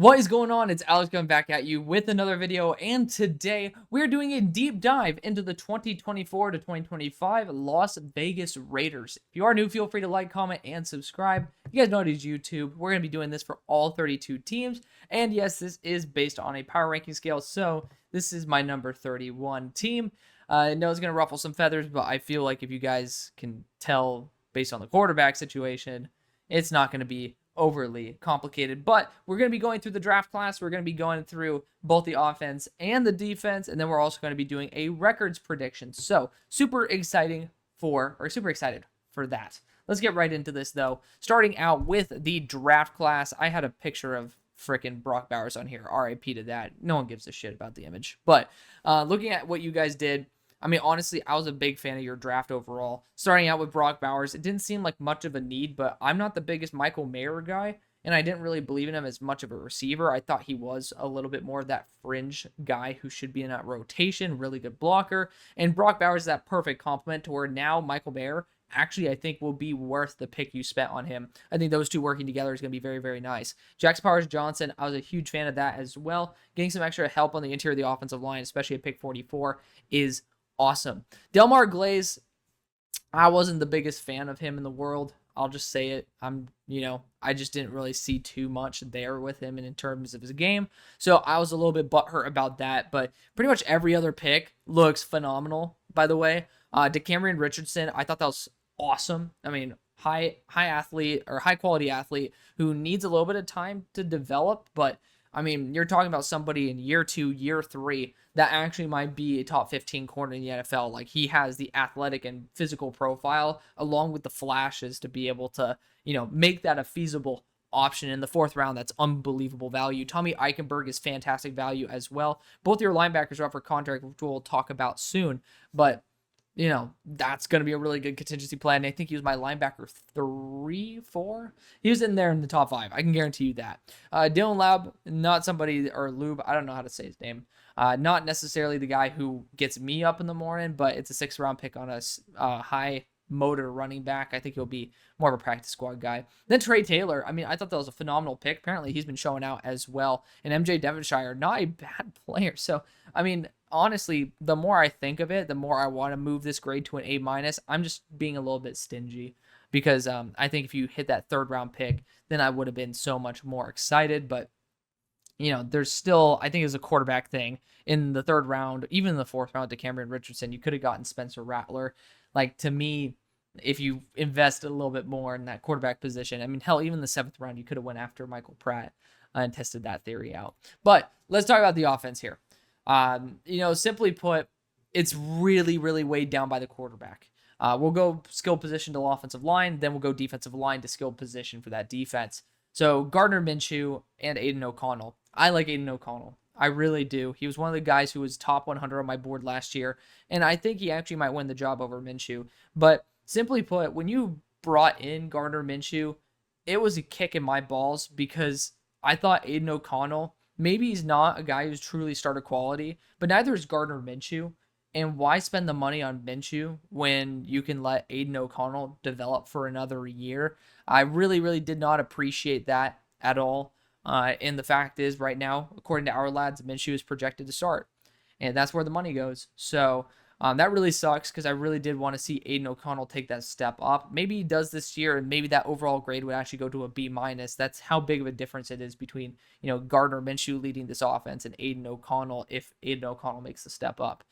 What is going on? It's Alex coming back at you with another video, and today we're doing a deep dive into the 2024 to 2025 Las Vegas Raiders. If you are new, feel free to like, comment, and subscribe. You guys know it is YouTube. We're going to be doing this for all 32 teams, and yes, this is based on a power ranking scale, so this is my number 31 team. I know it's going to ruffle some feathers, but I feel like if you guys can tell based on the quarterback situation, it's not going to be overly complicated, but we're going to be going through the draft class. We're going to be going through both the offense and the defense, and then we're also going to be doing a records prediction. So super excited for that. Let's get right into this though. Starting out with the draft class, I had a picture of freaking Brock Bowers on here. RIP to that. No one gives a shit about the image, but looking at what you guys did, I mean, honestly, I was a big fan of your draft overall. Starting out with Brock Bowers, it didn't seem like much of a need, but I'm not the biggest Michael Mayer guy, and I didn't really believe in him as much of a receiver. I thought he was a little bit more of that fringe guy who should be in that rotation, really good blocker, and Brock Bowers is that perfect complement to where now Michael Mayer actually, I think, will be worth the pick you spent on him. I think those two working together is going to be very, very nice. Jackson Powers-Johnson, I was a huge fan of that as well. Getting some extra help on the interior of the offensive line, especially at pick 44, is awesome. Delmar Glaze, I wasn't the biggest fan of him in the world. I'll just say it. I just didn't really see too much there with him in terms of his game. So I was a little bit butthurt about that. But pretty much every other pick looks phenomenal, by the way. DeCamerion Richardson, I thought that was awesome. I mean, high quality athlete who needs a little bit of time to develop, but I mean, you're talking about somebody in year 2, year 3 that actually might be a top 15 corner in the NFL. Like, he has the athletic and physical profile along with the flashes to be able to, make that a feasible option in the 4th round. That's unbelievable value. Tommy Eichenberg is fantastic value as well. Both your linebackers are up for contract, which we'll talk about soon, but that's going to be a really good contingency plan. I think he was my linebacker 3, 4. He was in there in the top 5. I can guarantee you that. Dylan Laub, not somebody, or Lube, I don't know how to say his name. Not necessarily the guy who gets me up in the morning, but it's a 6th round pick on a high motor running back. I think he'll be more of a practice squad guy. Then Trey Taylor, I mean, I thought that was a phenomenal pick. Apparently he's been showing out as well. And MJ Devonshire, not a bad player. So, I mean, honestly, the more I think of it, the more I want to move this grade to an A-. I'm just being a little bit stingy because I think if you hit that 3rd round pick, then I would have been so much more excited. But, there's still, I think it's a quarterback thing in the 3rd round, even in the 4th round to Cameron Richardson. You could have gotten Spencer Rattler. Like, to me, if you invested a little bit more in that quarterback position, I mean, hell, even the 7th round, you could have went after Michael Pratt and tested that theory out. But let's talk about the offense here. Simply put, it's really, really weighed down by the quarterback. We'll go skill position to offensive line, then we'll go defensive line to skill position for that defense. So Gardner Minshew and Aiden O'Connell. I like Aiden O'Connell. I really do. He was one of the guys who was top 100 on my board last year, and I think he actually might win the job over Minshew. But simply put, when you brought in Gardner Minshew, it was a kick in my balls because I thought Aiden O'Connell, maybe he's not a guy who's truly starter quality, but neither is Gardner Minshew. And why spend the money on Minshew when you can let Aiden O'Connell develop for another year? I really, really did not appreciate that at all. And the fact is, right now, according to our lads, Minshew is projected to start. And that's where the money goes. So that really sucks because I really did want to see Aiden O'Connell take that step up. Maybe he does this year, and maybe that overall grade would actually go to a B-. That's how big of a difference it is between, Gardner Minshew leading this offense and Aiden O'Connell if Aiden O'Connell makes the step up.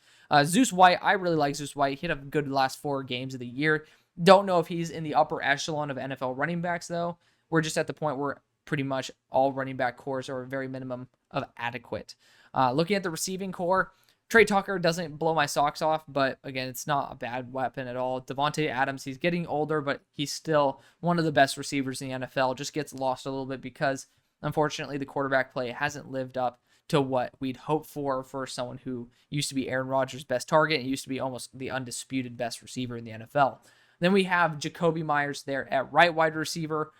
Zeus White, I really like Zeus White. He had a good last 4 games of the year. Don't know if he's in the upper echelon of NFL running backs, though. We're just at the point where pretty much all running back cores are a very minimum of adequate. Looking at the receiving core, Trey Tucker doesn't blow my socks off, but again, it's not a bad weapon at all. Devontae Adams, he's getting older, but he's still one of the best receivers in the NFL. Just gets lost a little bit because, unfortunately, the quarterback play hasn't lived up to what we'd hope for someone who used to be Aaron Rodgers' best target and used to be almost the undisputed best receiver in the NFL. Then we have Jacoby Myers there at right wide receiver.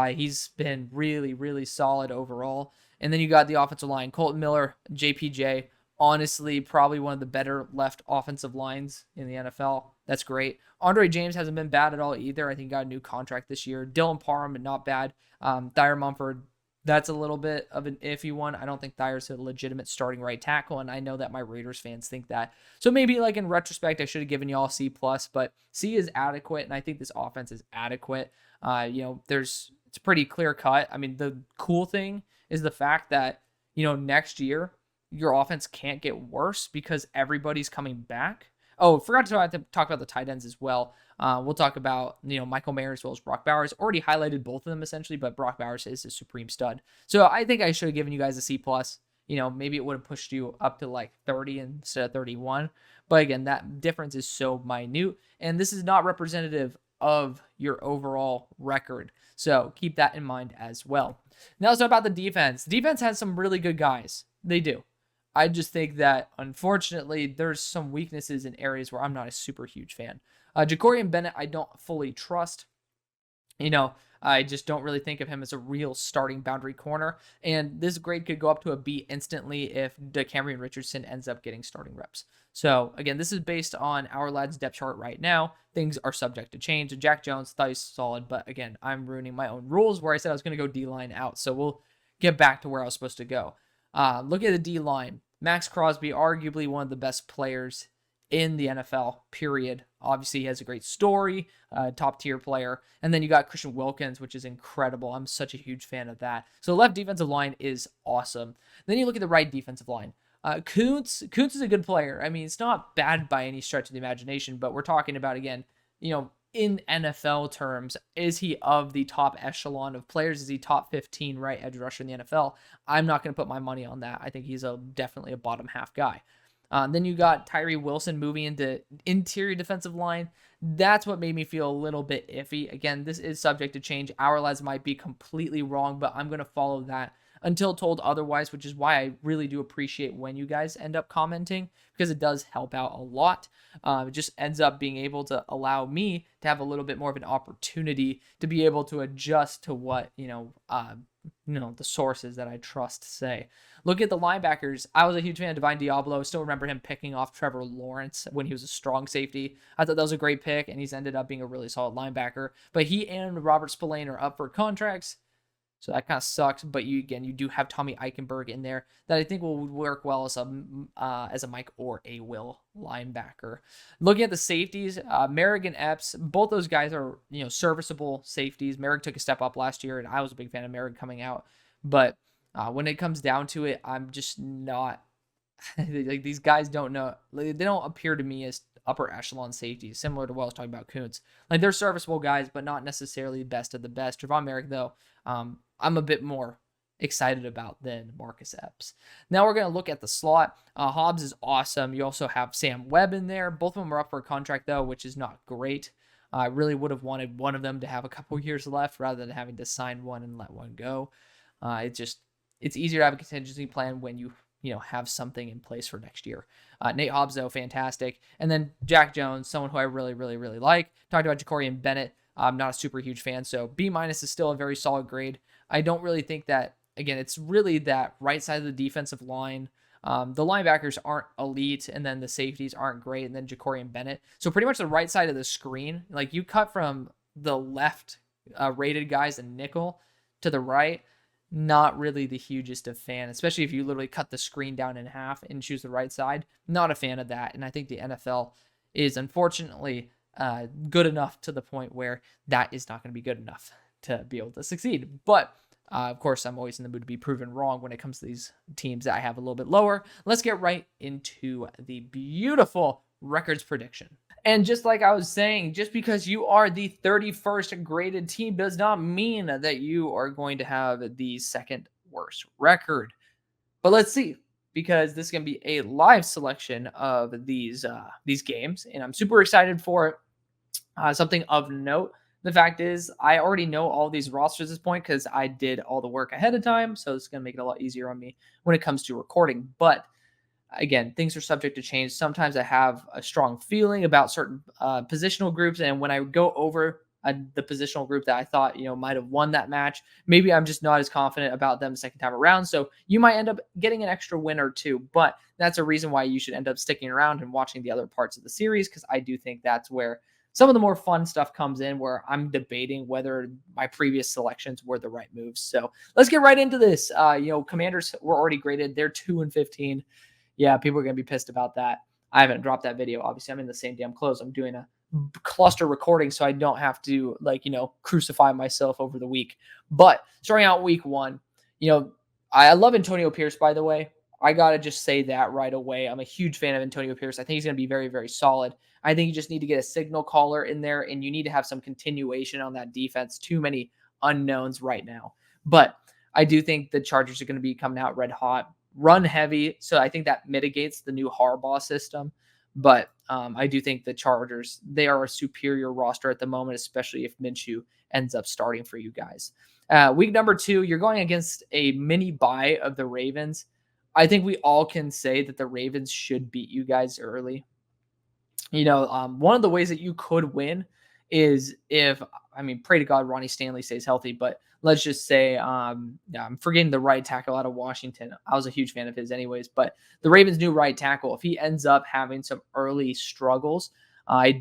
He's been really, really solid overall. And then you got the offensive line, Colton Miller, JPJ. Honestly, probably one of the better left offensive lines in the NFL. That's great. Andre James hasn't been bad at all either. I think he got a new contract this year. Dylan Parham, not bad. Thayer Mumford, That's a little bit of an iffy one. I don't think Thayer's a legitimate starting right tackle, and I know that my Raiders fans think that. So maybe like in retrospect, I should have given y'all C plus, but C is adequate, and I think this offense is adequate. It's pretty clear cut. I mean, the cool thing is the fact that next year your offense can't get worse because everybody's coming back. Oh, forgot to talk about the tight ends as well. We'll talk about Michael Mayer as well as Brock Bowers. Already highlighted both of them essentially, but Brock Bowers is a supreme stud. So I think I should have given you guys a C plus. Maybe it would have pushed you up to like 30 instead of 31. But again, that difference is so minute, and this is not representative of your overall record. So keep that in mind as well. Now let's talk about the defense. Defense has some really good guys. They do. I just think that, unfortunately, there's some weaknesses in areas where I'm not a super huge fan. Ja'Cory Bennett, I don't fully trust. I just don't really think of him as a real starting boundary corner. And this grade could go up to a B instantly if DeCamerion Richardson ends up getting starting reps. So, again, this is based on our lad's depth chart right now. Things are subject to change. Jack Jones, thought he's solid. But, again, I'm ruining my own rules where I said I was going to go D-line out. So, we'll get back to where I was supposed to go. Look at the D-line. Max Crosby, arguably one of the best players in the NFL, period. Obviously, he has a great story, top-tier player. And then you got Christian Wilkins, which is incredible. I'm such a huge fan of that. So the left defensive line is awesome. Then you look at the right defensive line. Kuntz is a good player. I mean, it's not bad by any stretch of the imagination, but we're talking about, again, in NFL terms, is he of the top echelon of players? Is he top 15 right edge rusher in the NFL? I'm not going to put my money on that. I think he's definitely a bottom half guy. Then you got Tyree Wilson moving into interior defensive line. That's what made me feel a little bit iffy. Again, this is subject to change. Our lads might be completely wrong, but I'm going to follow that until told otherwise, which is why I really do appreciate when you guys end up commenting, because it does help out a lot. It just ends up being able to allow me to have a little bit more of an opportunity to be able to adjust to what, the sources that I trust say. Look at the linebackers. I was a huge fan of Divine Diablo. I still remember him picking off Trevor Lawrence when he was a strong safety. I thought that was a great pick, and he's ended up being a really solid linebacker. But he and Robert Spillane are up for contracts, so that kind of sucks. But you do have Tommy Eichenberg in there that I think will work well as a Mike or a Will linebacker. Looking at the safeties, Merrick and Epps, both those guys are serviceable safeties. Merrick took a step up last year, and I was a big fan of Merrick coming out. But when it comes down to it, I'm just not like these guys don't know. They don't appear to me as upper echelon safeties, similar to what I was talking about Kuntz. Like, they're serviceable guys, but not necessarily best of the best. Javon Merrick, though, I'm a bit more excited about than Marcus Epps. Now we're going to look at the slot. Hobbs is awesome. You also have Sam Webb in there. Both of them are up for a contract, though, which is not great. I really would have wanted one of them to have a couple years left rather than having to sign one and let one go. It's easier to have a contingency plan when you have something in place for next year. Nate Hobbs, though, fantastic. And then Jack Jones, someone who I really, really, really like. Talked about Ja'Cory Bennett. I'm not a super huge fan, so B- is still a very solid grade. I don't really think that, again, it's really that right side of the defensive line. The linebackers aren't elite, and then the safeties aren't great, and then Ja'Cory Bennett. So pretty much the right side of the screen, like you cut from the left rated guys in nickel to the right, not really the hugest of fan, especially if you literally cut the screen down in half and choose the right side. Not a fan of that, and I think the NFL is unfortunately good enough to the point where that is not going to be good enough to be able to succeed. But of course, I'm always in the mood to be proven wrong when it comes to these teams that I have a little bit lower. Let's get right into the beautiful records prediction. And just like I was saying, just because you are the 31st graded team does not mean that you are going to have the second worst record. But let's see, because this is going to be a live selection of these games, and I'm super excited for it. Something of note, the fact is, I already know all these rosters at this point because I did all the work ahead of time, so it's going to make it a lot easier on me when it comes to recording. But again, things are subject to change. Sometimes I have a strong feeling about certain positional groups, and when I go over the positional group that I thought might have won that match, maybe I'm just not as confident about them the second time around. So you might end up getting an extra win or two, but that's a reason why you should end up sticking around and watching the other parts of the series, because I do think that's where some of the more fun stuff comes in where I'm debating whether my previous selections were the right moves. So let's get right into this. Commanders were already graded. They're 2-15. Yeah, people are going to be pissed about that. I haven't dropped that video. Obviously, I'm in the same damn clothes. I'm doing a cluster recording so I don't have to crucify myself over the week. But starting out week one, I love Antonio Pierce, by the way. I got to just say that right away. I'm a huge fan of Antonio Pierce. I think he's going to be very, very solid. I think you just need to get a signal caller in there, and you need to have some continuation on that defense. Too many unknowns right now. But I do think the Chargers are going to be coming out red hot, run heavy. So I think that mitigates the new Harbaugh system. But I do think the Chargers, they are a superior roster at the moment, especially if Minshew ends up starting for you guys. Week number 2, you're going against a mini bye of the Ravens. I think we all can say that the Ravens should beat you guys early. One of the ways that you could win is pray to God Ronnie Stanley stays healthy, but let's just say, I'm forgetting the right tackle out of Washington. I was a huge fan of his anyways, but the Ravens' new right tackle, if he ends up having some early struggles, I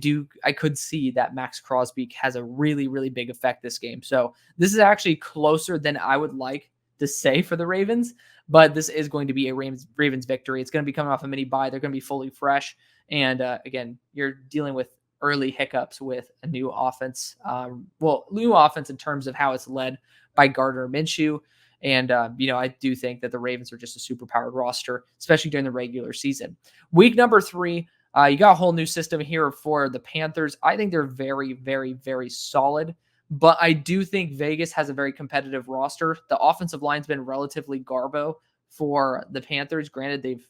could see that Max Crosby has a really, really big effect this game. So this is actually closer than I would like to say for the Ravens, but this is going to be a Ravens victory. It's going to be coming off a mini bye. They're going to be fully fresh. And again, you're dealing with early hiccups with a new offense. New offense in terms of how it's led by Gardner Minshew. And, I do think that the Ravens are just a super-powered roster, especially during the regular season. Week number 3, you got a whole new system here for the Panthers. I think they're very, very, very solid. But I do think Vegas has a very competitive roster. The offensive line's been relatively garbo for the Panthers. Granted, they've,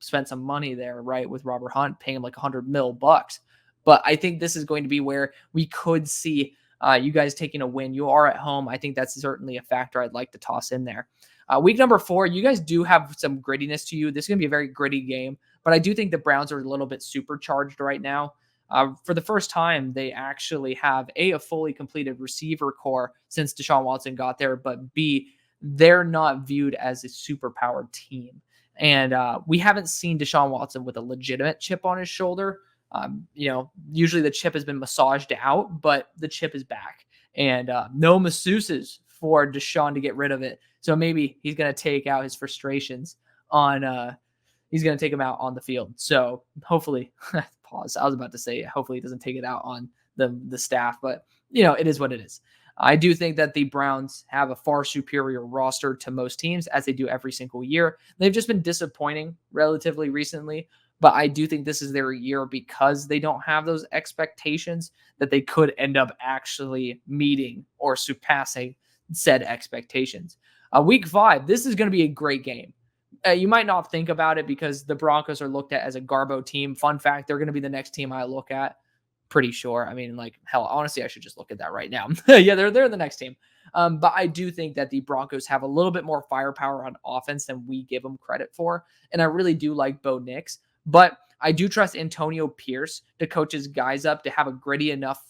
spent some money there, right, with Robert Hunt, paying him like $100 million. But I think this is going to be where we could see you guys taking a win. You are at home. I think that's certainly a factor I'd like to toss in there. Week number 4, you guys do have some grittiness to you. This is going to be a very gritty game. But I do think the Browns are a little bit supercharged right now. For the first time, they actually have a fully completed receiver core since Deshaun Watson got there, but B, they're not viewed as a superpowered team. And we haven't seen Deshaun Watson with a legitimate chip on his shoulder. Usually the chip has been massaged out, but the chip is back. And no masseuses for Deshaun to get rid of it. So maybe he's going to take out his frustrations on he's going to take him out on the field. So hopefully, pause. I was about to say, hopefully he doesn't take it out on the staff, but it is what it is. I do think that the Browns have a far superior roster to most teams, as they do every single year. They've just been disappointing relatively recently, but I do think this is their year because they don't have those expectations that they could end up actually meeting or surpassing said expectations. Week 5, this is going to be a great game. You might not think about it because the Broncos are looked at as a garbo team. Fun fact, they're going to be the next team I look at. Pretty sure. Hell, honestly, I should just look at that right now. Yeah, they're the next team. But I do think that the Broncos have a little bit more firepower on offense than we give them credit for. And I really do like Bo Nix. But I do trust Antonio Pierce to coach his guys up to have a gritty enough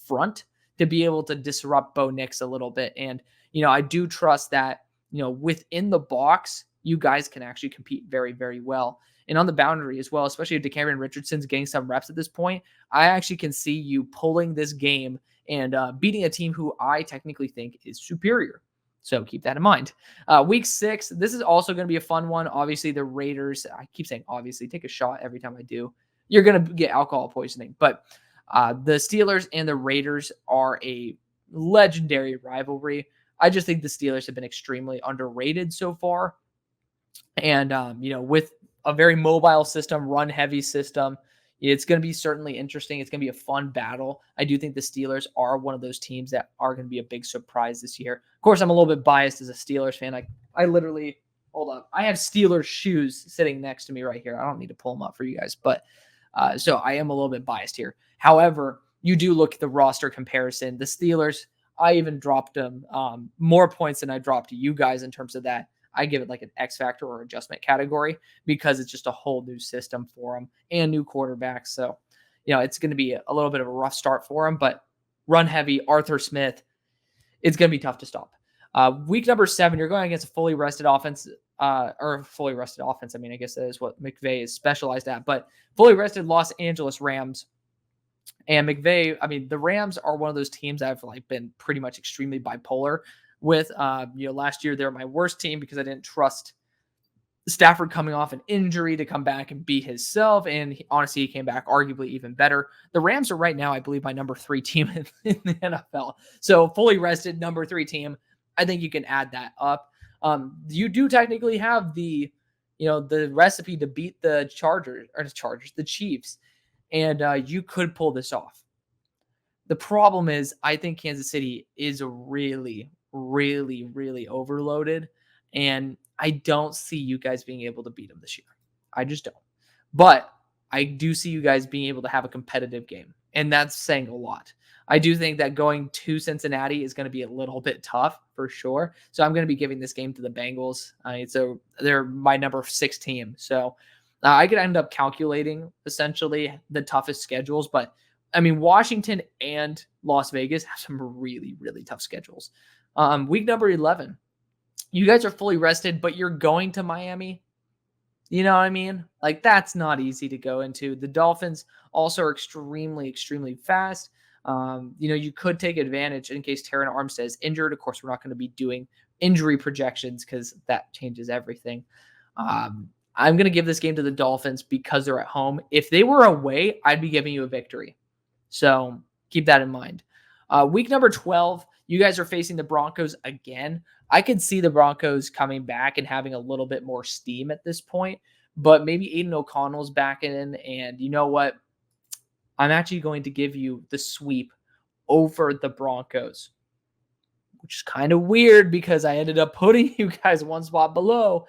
front to be able to disrupt Bo Nix a little bit. And, I do trust that, within the box, you guys can actually compete very, very well. And on the boundary as well, especially if DeCamerion Richardson's getting some reps at this point, I actually can see you pulling this game and beating a team who I technically think is superior. So keep that in mind. Week 6, this is also going to be a fun one. Obviously, the Raiders, I keep saying obviously, take a shot every time I do. You're going to get alcohol poisoning. But the Steelers and the Raiders are a legendary rivalry. I just think the Steelers have been extremely underrated so far. And, with a very mobile system, run-heavy system, it's going to be certainly interesting. It's going to be a fun battle. I do think the Steelers are one of those teams that are going to be a big surprise this year. Of course, I'm a little bit biased as a Steelers fan. I literally, hold on, I have Steelers shoes sitting next to me right here. I don't need to pull them up for you guys, but so I am a little bit biased here. However, you do look at the roster comparison. The Steelers, I even dropped them more points than I dropped you guys in terms of that. I give it like an X factor or adjustment category because it's just a whole new system for them and new quarterbacks. So, it's going to be a little bit of a rough start for them, but run heavy, Arthur Smith, it's going to be tough to stop. Week number 7, you're going against a fully rested offense or fully rested offense. I mean, I guess that is what McVay is specialized at, but fully rested Los Angeles Rams. And McVay, I mean, the Rams are one of those teams I've like been pretty much extremely bipolar with. Last year they were my worst team because I didn't trust Stafford coming off an injury to come back and be himself. And honestly, he came back arguably even better. The Rams are right now, I believe, my number 3 team in the NFL. So fully rested number 3 team. I think you can add that up. You do technically have the recipe to beat the the Chiefs, and you could pull this off. The problem is, I think Kansas City is really, really, really overloaded, and I don't see you guys being able to beat them this year. I just don't. But I do see you guys being able to have a competitive game, and that's saying a lot. I do think that going to Cincinnati is going to be a little bit tough for sure. So I'm going to be giving this game to the Bengals. So they're my number 6 team. So I could end up calculating essentially the toughest schedules, but I mean, Washington and Las Vegas have some really, really tough schedules. Week number 11, you guys are fully rested, but you're going to Miami. You know what I mean? Like, that's not easy to go into. The Dolphins also are extremely, extremely fast. You could take advantage in case Terran Armstead is injured. Of course, we're not going to be doing injury projections because that changes everything. I'm going to give this game to the Dolphins because they're at home. If they were away, I'd be giving you a victory. So keep that in mind. Week number 12, you guys are facing the Broncos again. I could see the Broncos coming back and having a little bit more steam at this point, but maybe Aiden O'Connell's back in, and you know what? I'm actually going to give you the sweep over the Broncos, which is kind of weird because I ended up putting you guys one spot below.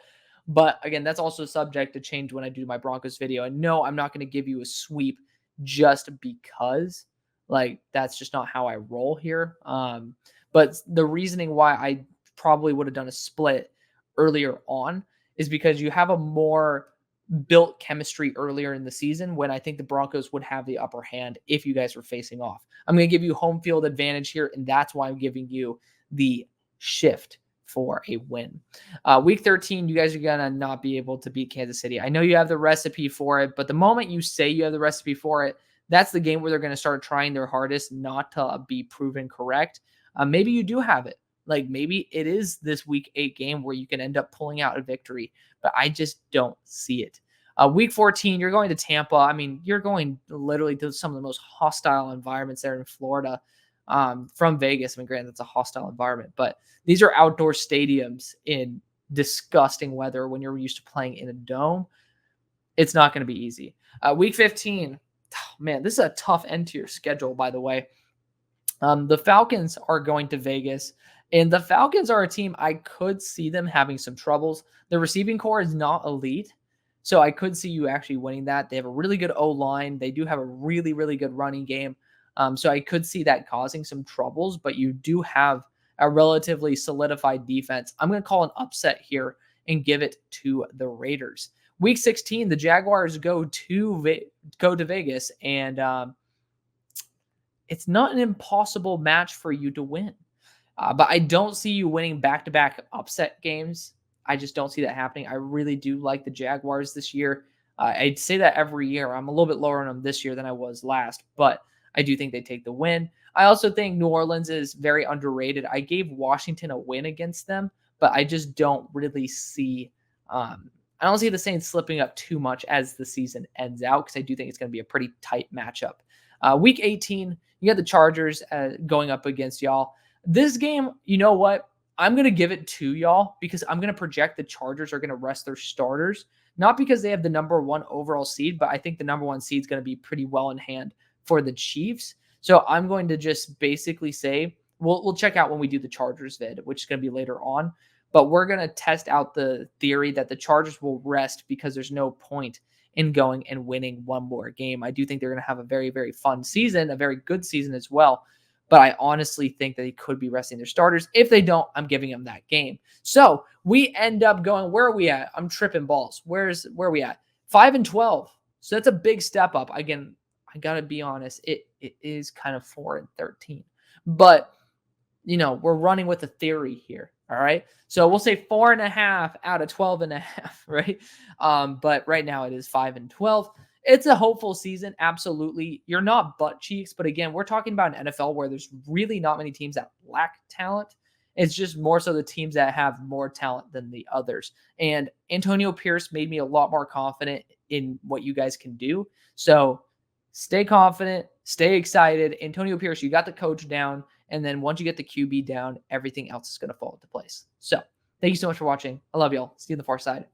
But again, that's also subject to change when I do my Broncos video. And no, I'm not going to give you a sweep just because, like, that's just not how I roll here. But the reasoning why I probably would have done a split earlier on is because you have a more built chemistry earlier in the season when I think the Broncos would have the upper hand if you guys were facing off. I'm going to give you home field advantage here, and that's why I'm giving you the shift for a win. Week 13, you guys are going to not be able to beat Kansas City. I know you have the recipe for it, but the moment you say you have the recipe for it, that's the game where they're going to start trying their hardest not to be proven correct. Maybe you do have it. Like, maybe it is this week 8 game where you can end up pulling out a victory, but I just don't see it. Week 14, you're going to Tampa. I mean, you're going literally to some of the most hostile environments there in Florida from Vegas. I mean, granted, that's a hostile environment, but these are outdoor stadiums in disgusting weather when you're used to playing in a dome. It's not going to be easy. Week 15, man, this is a tough end to your schedule, by the way. The Falcons are going to Vegas, and the Falcons are a team I could see them having some troubles. The receiving core is not elite, so I could see you actually winning that. They have a really good O-line. They do have a really, really good running game. So I could see that causing some troubles, but you do have a relatively solidified defense. I'm going to call an upset here and give it to the Raiders. Week 16, the Jaguars go to Vegas, and it's not an impossible match for you to win. But I don't see you winning back-to-back upset games. I just don't see that happening. I really do like the Jaguars this year. I'd say that every year. I'm a little bit lower on them this year than I was last, but I do think they take the win. I also think New Orleans is very underrated. I gave Washington a win against them, but I just don't really see I don't see the Saints slipping up too much as the season ends out because I do think it's going to be a pretty tight matchup. Week 18, you got the Chargers going up against y'all. This game, you know what? I'm going to give it to y'all because I'm going to project the Chargers are going to rest their starters, not because they have the number 1 overall seed, but I think the number 1 seed is going to be pretty well in hand for the Chiefs. So I'm going to just basically say, we'll check out when we do the Chargers vid, which is going to be later on, but we're going to test out the theory that the Chargers will rest because there's no point in going and winning one more game. I do think they're going to have a very, very fun season, a very good season as well. But I honestly think that they could be resting their starters. If they don't, I'm giving them that game. So we end up going, where are we at? I'm tripping balls. Where are we at? 5-12. So that's a big step up. Again, I got to be honest. It is kind of 4-13. But, we're running with a theory here. All right. So we'll say 4.5 out of 12.5, right? But right now it is 5-12. It's a hopeful season. Absolutely. You're not butt cheeks, but again, we're talking about an NFL where there's really not many teams that lack talent. It's just more so the teams that have more talent than the others. And Antonio Pierce made me a lot more confident in what you guys can do. So stay confident, stay excited. Antonio Pierce, you got the coach down. And then once you get the QB down, everything else is going to fall into place. So thank you so much for watching. I love y'all. See you on the far side.